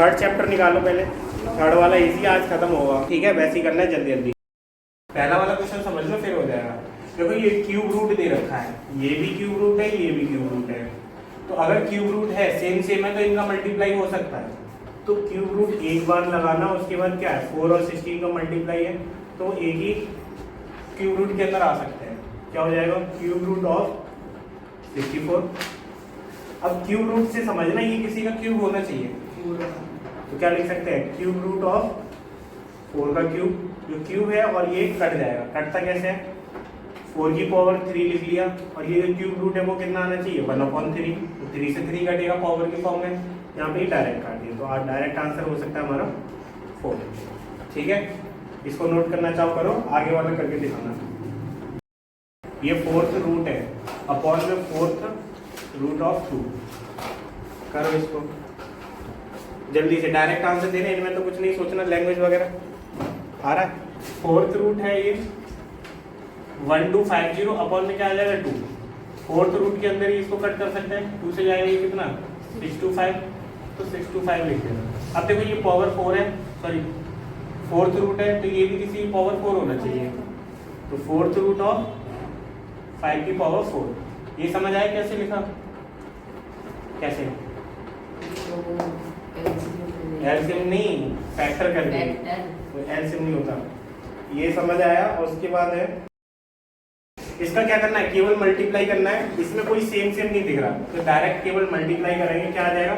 Third chapter निकालो पहले, third वाला इजी आज खत्म होगा, ठीक है? वैसे ही करना है जल्दी जल्दी। पहला वाला क्वेश्चन समझ लो फिर हो जाएगा। देखो ये क्यूब रूट दे रखा है, ये भी क्यूब रूट है, ये भी क्यूब रूट है। तो अगर क्यूब रूट है सेम सेम है तो इनका मल्टीप्लाई हो सकता है। तो क्यूब रूट एक बार लगाना, उसके बाद क्या है 4 और 16 का मल्टीप्लाई है, तो एक ही क्यूब रूट के अंदर आ सकते हैं। क्या हो जाएगा? Cube root of 64। अब क्यूब रूट से समझना ये किसी का क्यूब होना चाहिए, तो क्या लिख सकते हैं? क्यूब रूट ऑफ 4 का क्यूब, जो क्यूब है और ये कट जाएगा। कटता कैसे है? 4 की पावर 3 लिख लिया, और ये जो क्यूब रूट है वो कितना आना चाहिए? 1/3। तो 3 से 3 कटेगा पावर के फॉर्म में, यहाँ पे ही डायरेक्ट काट दिया, तो आज डायरेक्ट आंसर हो सकता है हमारा 4। ठीक है, इसको नोट करना चाहो करो, आगे वाला करके दिखाना। ये 4th रूट है अपॉन में 4th रूट ऑफ 2। करो इसको जल्दी से, डायरेक्ट आंसर देने, इनमें तो कुछ नहीं सोचना, लैंग्वेज वगैरह आ रहा है। 4th रूट है ये 1250 अपॉन में क्या आ जाएगा 2। 4th रूट के अंदर ही इसको कट कर सकते हैं, 2 से जाएगा ये कितना 625, तो 625 लिख देना। अब देखो ये पावर 4 है, सॉरी 4th रूट है, तो ये भी किसी पावर 4 होना चाहिए, तो 4th रूट ऑफ 5 की पावर 4। ये समझ आया कैसे लिखा? कैसे? एलसीएम नहीं, फैक्टर करके, एलसीएम नहीं होता। ये समझ आया। और उसके बाद है इसका क्या करना है? केवल मल्टीप्लाई करना है, इसमें कोई सेम सेम नहीं दिख रहा, तो डायरेक्ट केवल मल्टीप्लाई करेंगे। क्या आ जाएगा?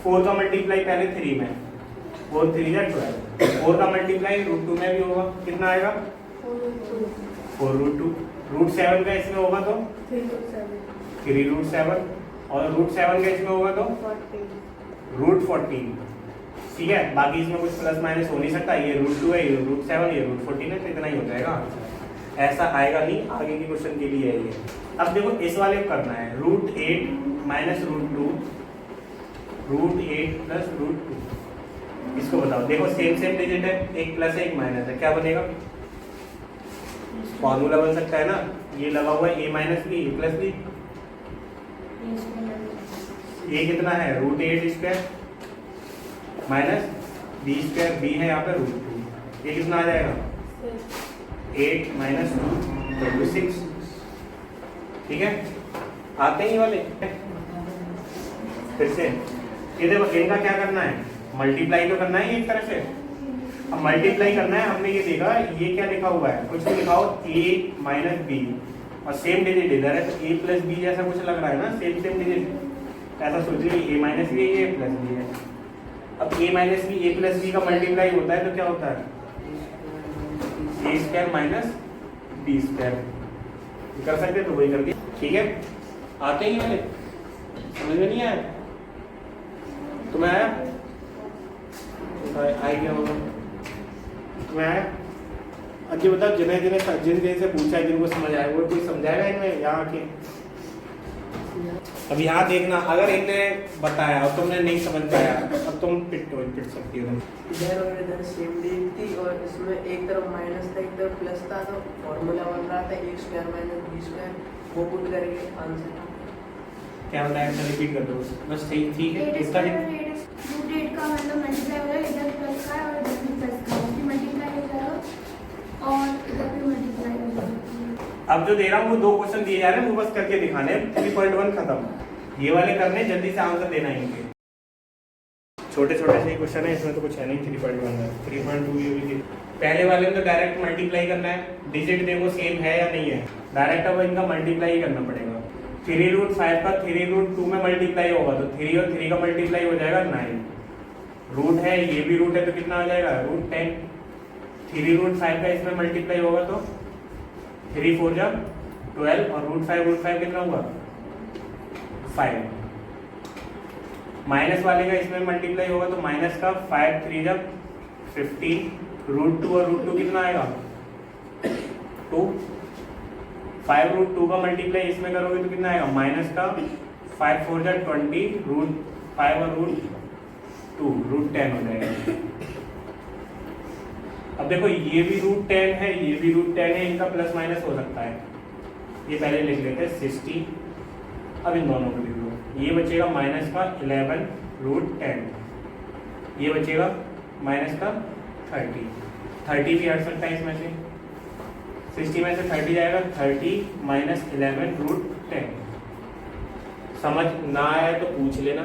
4 का मल्टीप्लाई पहले 3 में, 4 3 जा 12। 4 का मल्टीप्लाई रूट 2 में भी होगा, कितना आएगा? 4 रूट 2। रूट 7 का इसमें होगा तो 3 रूट 7, और रूट 7 का इसमें होगा तो रूट 14। ठीक है, बाकी इसमें कुछ प्लस माइनस हो नहीं सकता। ये रूट 2 है, ये रूट 7, ये रूट 14 है, तो इतना ही हो जाएगा। ऐसा आएगा नहीं, आगे के क्वेश्चन के लिए है ये। अब देखो इस वाले को करना है root 8 minus root 2, root 8 plus root 2। इसको बताओ, देखो सेम सेम डिजिट है, एक प्लस है एक माइनस है, क्या बनेगा? फॉर्मूला बन सकता है ना, ये लगा हुआ है a minus b a plus b. ये कितना है? Root 8 square minus b square, b है यहाँ पे रूट 2। ये कितना आ जाएगा? 8 माइनस 2 6। ठीक है, आते हैं ये वाले। फिर से ये देखो, इनका क्या करना है? मल्टीप्लाई तो करना है एक तरह से। अब मल्टीप्लाई करना है, हमने ये देखा ये क्या लिखा हुआ है, कुछ भी लिखा हो a माइनस बी, और सेम डिजिट इधर है, तो a प्लस बी जैसा कुछ लग रहा है ना, सेम सेम डिजिट। ऐसा सोच लीजिए a माइनस बी है, a प्लस बी है। अब a minus b a plus b का मल्टीप्लाई होता है तो क्या होता है? a square minus b square. कर सकते तो वही कर दिया। ठीक है, आते ही वाले, समझ में नहीं आया? तुम्हें आया? आई क्या होगा? तुम्हें आया? अब ये बताओ, जिन से पूछा है, जिनको समझ आया, वो कोई समझाएगा इनमें यहाँ के? अब यहाँ देखना, अगर इनने बताया और तुमने नहीं समझ पाया, अब तुम पिट सकती हो। इधर और इधर सेम डिजिट थी, और इसमें एक तरफ माइनस था एक तरफ प्लस था, तो फॉर्मूला बन रहा था a square minus b square, वो पुट करके आंसर। क्या बताया? अच्छा रिपीट कर दो बस। ठीक है, इसका रूट 8 का मतलब मल्टीप्लाई हो रहा है, इधर प्लस का है और इधर भी प्लस का है, मल्टीप्लाई हो जाएगा और इधर भी मल्टीप्लाई हो जाएगा। अब जो दे रहा हूँ वो 2 क्वेश्चन दिए जा रहे हैं, वो बस करके दिखाने। 3.1 खत्म, ये वाले करने, जल्दी से आंसर देना है इनके। छोटे छोटे से क्वेश्चन है, इसमें तो कुछ है नहीं। 3.1 है, 3.2 ये भी। पहले वाले में तो डायरेक्ट मल्टीप्लाई करना है, डिजिट देखो सेम है या नहीं है, डायरेक्ट अब इनका मल्टीप्लाई ही करना पड़ेगा। 3 रूट 5 का 3 रूट 2 में मल्टीप्लाई होगा तो 3 और 3 का मल्टीप्लाई हो जाएगा 9। रूट है, ये भी रूट है, तो कितना आ जाएगा? रूट 10। 3 रूट 5 का इसमें मल्टीप्लाई होगा तो 3 4 जा 12, और रूट 5 कितना हुआ? 5। माइनस वाले का इसमें मल्टीप्लाई होगा तो माइनस का 5 3 जा 15, रूट 2 और रूट 2 कितना आएगा? 2। 5 रूट 2 का मल्टीप्लाई इसमें करोगे तो कितना आएगा? माइनस का 5 4 जा 20, रूट 5 और रूट 2 रूट 10 हो जाएगा। अब देखो ये भी रूट 10 है, ये भी रूट 10 है, इनका प्लस माइनस हो सकता है। ये पहले लिख लेते हैं 60। अब इन दोनों को लिख लो, ये बचेगा माइनस का 11 रूट 10। ये बचेगा माइनस का 30 भी हट सकता है इसमें से, 60 में से 30 जाएगा, 30 माइनस 11√10। समझ ना आया तो पूछ लेना,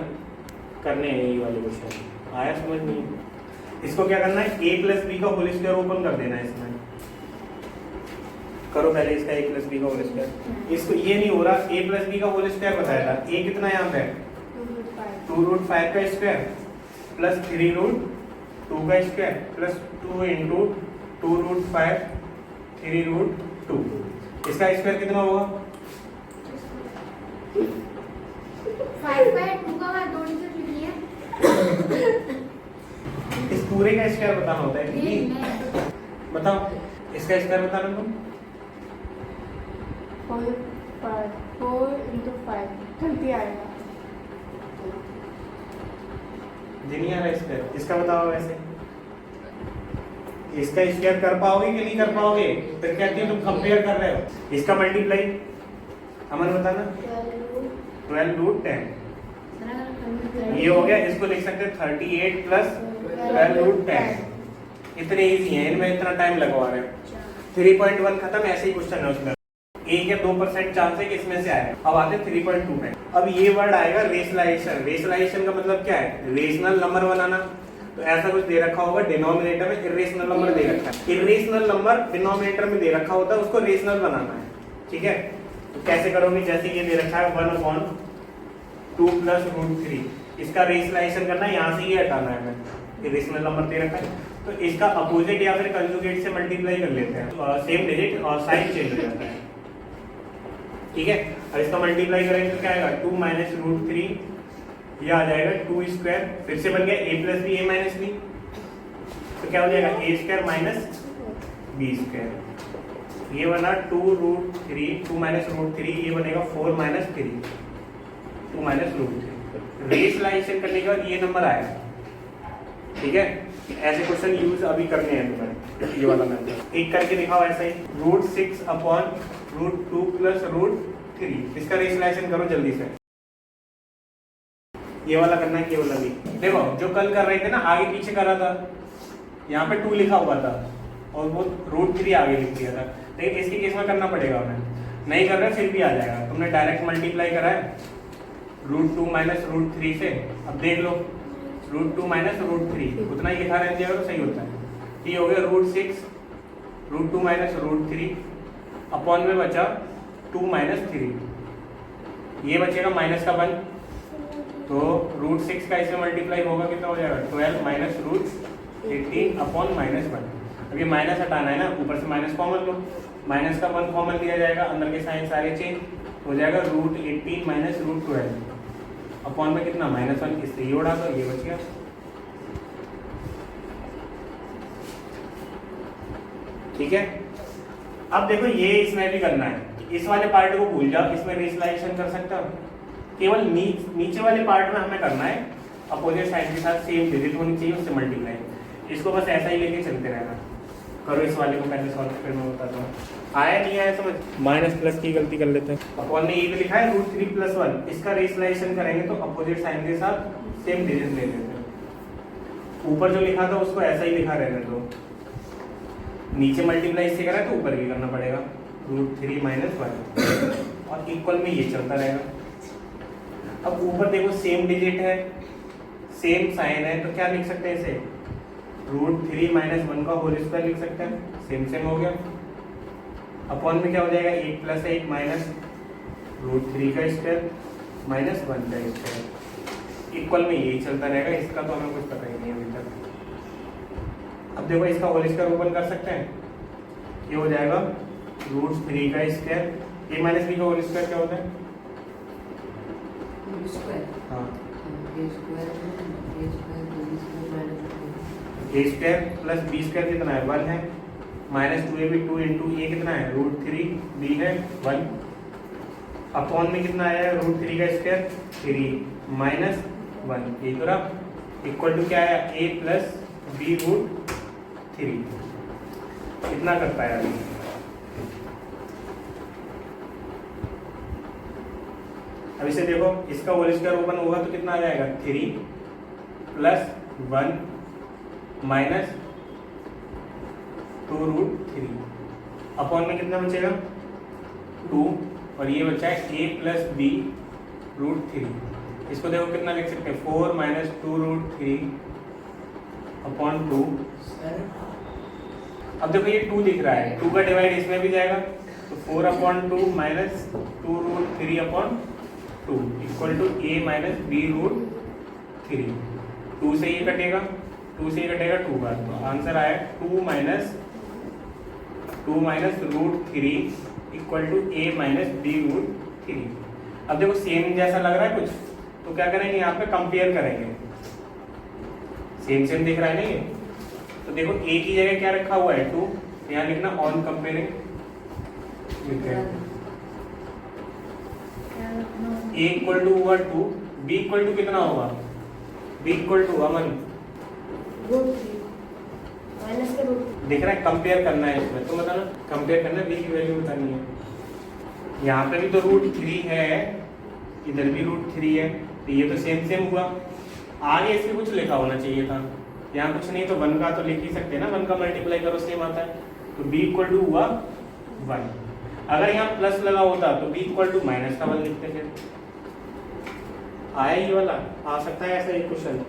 करने हैं यही वाले क्वेश्चन। आया समझ नहीं, इसको क्या करना है, a प्लस बी का होल स्क्वायर ओपन कर देना है इसमें। करो पहले इसका a प्लस बी का होल स्क्वायर। इसको ये नहीं हो रहा, a प्लस बी का होल स्क्वायर बताया था, a कितना यहाँ पे 2√5 का स्क्वायर प्लस 3√2 का स्क्वायर प्लस 2 इंटू 2√5 3√2। इसका स्क्वायर कितना होगा, 5/2 का मैं 2 डिजिट लिखी है। इस पूरे का स्क्वायर बताना होता है कि बताओ, इसका स्क्वायर बताना तुम। 4 into 5 30 आएगा। जी नहीं आ रहा स्क्वायर, इसका बताओ। वैसे इसका स्क्वायर कर पाओगे कि नहीं कर पाओगे, फिर कहती हो तुम कंपेयर कर रहे हो। इसका मल्टीप्लाई अमन बताना, 12√10 ये हो गया। इसको लिख सकते हैं 38 प्लस 12√10। इतने इजी है, इनमें इतना टाइम लगवा रहे हैं। 3.1 खत्म, ऐसे ही क्वेश्चन है उसमें। 1 या 2% चांस है कि इसमें से आएगा। अब आते हैं 3.2 पे। अब ये वर्ड आएगा रेशनलाइजेशन। रेशनलाइजेशन का मतलब क्या है, रेशनल नंबर बनाना। तो ऐसा कुछ दे रखा होगा, डिनोमिनेटर में इरेशनल नंबर दे रखा है, इरेशनल नंबर डिनोमिनेटर में दे रखा होता है, उसको रेशनल बनाना है। ठीक है, तो कैसे करोगे, जैसे ये दे रखा है 1/2 प्लस √3, इसका रेशनलाइजेशन करना है, यहाँ से ये हटाना है हमें, इरेशनल नंबर दे रखा है। तो इसका अपोजिट या फिर कंजुगेट से मल्टीप्लाई कर लेते हैं, सेम डिजिट और साइन चेंज हो जाता है। ठीक है, अब इसका मल्टीप्लाई करेंगे तो क्या आएगा, 2 माइनस √3, ये आ जाएगा 2 स्क्वायर, फिर से बन गया a plus b a minus b, तो क्या हो जाएगा a square minus b square. ये बना 2√3, 2 माइनस √3, ये बनेगा 4 माइनस 3, 2 माइनस √3। रेशनलाइजेशन करने के बाद ये नंबर आया। ठीक है, ऐसे क्वेश्चन यूज अभी करने हैं तुम्हें, ये वाला मेथड एक करके दिखाओ ऐसा ही। √6/√2 प्लस √3, इसका रेशनलाइजेशन करो जल्दी से। ये वाला करना है, ये वाला भी। देखो जो कल कर रहे थे ना, आगे पीछे कर रहा था, यहाँ पे 2 लिखा हुआ था और वो √3 आगे लिख दिया था। लेकिन इसके केस में करना पड़ेगा हमें, नहीं कर रहे फिर भी आ जाएगा। तुमने डायरेक्ट मल्टीप्लाई करा है √2 माइनस √3 से, अब देख लो √2 माइनस √3 उतना ही लिखा रहने तो सही होता है। ये हो गया √6 √2 माइनस √3 अपॉन में बचा 2 माइनस 3, ये बचेगा माइनस का 1, तो √6 का इसमें मल्टीप्लाई होगा कितना हो जाएगा, 12 माइनस √18 अपॉन -1। अब ये माइनस हटाना है ना, ऊपर से माइनस कॉमन लो, माइनस का 1 कॉमन लिया जाएगा, अंदर के साइन सारे चेंज हो जाएगा, √18 माइनस √12 अपॉन में कितना -1, इससे ये उड़ा दो, ये बच गया। ठीक है, अब देखो ये इसमें भी करना है, इस वाले पार्ट को भूल जाओ, इसमें रेशनलाइजेशन कर सकते हो, केवल नीचे वाले पार्ट में हमें करना है अपोजिट साइड के साथ सेम डिजिट होनी चाहिए, उससे मल्टीप्लाई। इसको बस ऐसा ही लेके चलते रहना। करो इस वाले को पहले सॉल्व, फिर मैं बताता हूँ। आया नहीं आया समझ, माइनस प्लस की गलती कर लेते हैं। अपॉन ने ये भी लिखा है √3 + 1, इसका रेशनलाइजेशन करेंगे तो अपोजिट साइन के साथ सेम डिजिट ले लेते हैं। ऊपर जो लिखा था उसको ऐसा ही लिखा रहने दो, नीचे मल्टीप्लाई इससे करा तो ऊपर भी करना पड़ेगा, √3 - 1 और इक्वल में ये चलता रहेगा। अब ऊपर देखो सेम डिजिट है, सेम साइन है, तो क्या लिख सकते हैं इसे, √3 - 1 का होल स्क्वायर लिख सकते हैं, सेम सेम हो गया। अपॉन में क्या हो जाएगा, 8 + 8 माइनस √3 का स्क्वायर माइनस 1 का स्क्वायर, इक्वल में यही चलता रहेगा। इसका तो हमें कुछ पता ही नहीं अभी तक। अब देखो इसका होल स्क्वायर ओपन कर सकते हैं, ये हो जाएगा √3 का स्क्वायर, a - b का होल स्क्वायर क्या होता है, हाँ a square plus b square कितना है, 1 है, -2ab 2 इंटू ये कितना है, √3, b है 1, अपॉन में कितना आया है, √3 का स्क्वायर 3 -1, ये तो रहा, इक्वल टू क्या आया, a + b √3, कितना करता है अभी। अब इसे देखो, इसका होल स्क्वायर ओपन होगा तो कितना आ जाएगा, 3 + 1 माइनस 2√3 अपॉन में कितना बचेगा 2 और ये बचा है a प्लस बी √3। इसको देखो कितना लिख सकते हैं 4 माइनस 2√3 अपॉन 2। सर अब देखो ये 2 दिख रहा है, 2 का डिवाइड इसमें भी जाएगा तो 4 upon 2 minus 2√3 upon 2 equal to a minus b√3। 2 से ये कटेगा 2 से ये कटेगा 2 बार, तो आंसर आया 2 minus √3 equal to a minus b√3। अब देखो सेम जैसा लग रहा है कुछ, तो क्या करेंगे यहाँ पे कंपेयर करेंगे। सेम सेम दिख रहा है ना ये, तो देखो a की जगह क्या रखा हुआ है 2, यहाँ लिखना ऑन कंपेयरिंग लिख रहे हैं। a इक्वल टू हुआ 2, b इक्वल टू कितना होगा, b इक्वल टू अमन √3 माइनस के √3 दिख रहा है, कंपेयर करना है इसमें, तो बताना कंपेयर करना है, b की वैल्यू बतानी है। यहाँ पे भी तो √3 है, इधर भी √3 है, तो ये तो सेम सेम हुआ। आगे इसके कुछ लिखा होना चाहिए था, यहाँ कुछ नहीं तो 1 का तो लिख ही सकते हैं ना, 1 का मल्टीप्लाई करो सेम आता है, तो b इक्वल टू हुआ 1। अगर यहाँ प्लस लगा होता तो b इक्वल टू माइनस का 1 लिखते फिर। आया ये वाला, आ सकता है ऐसा एक क्वेश्चन।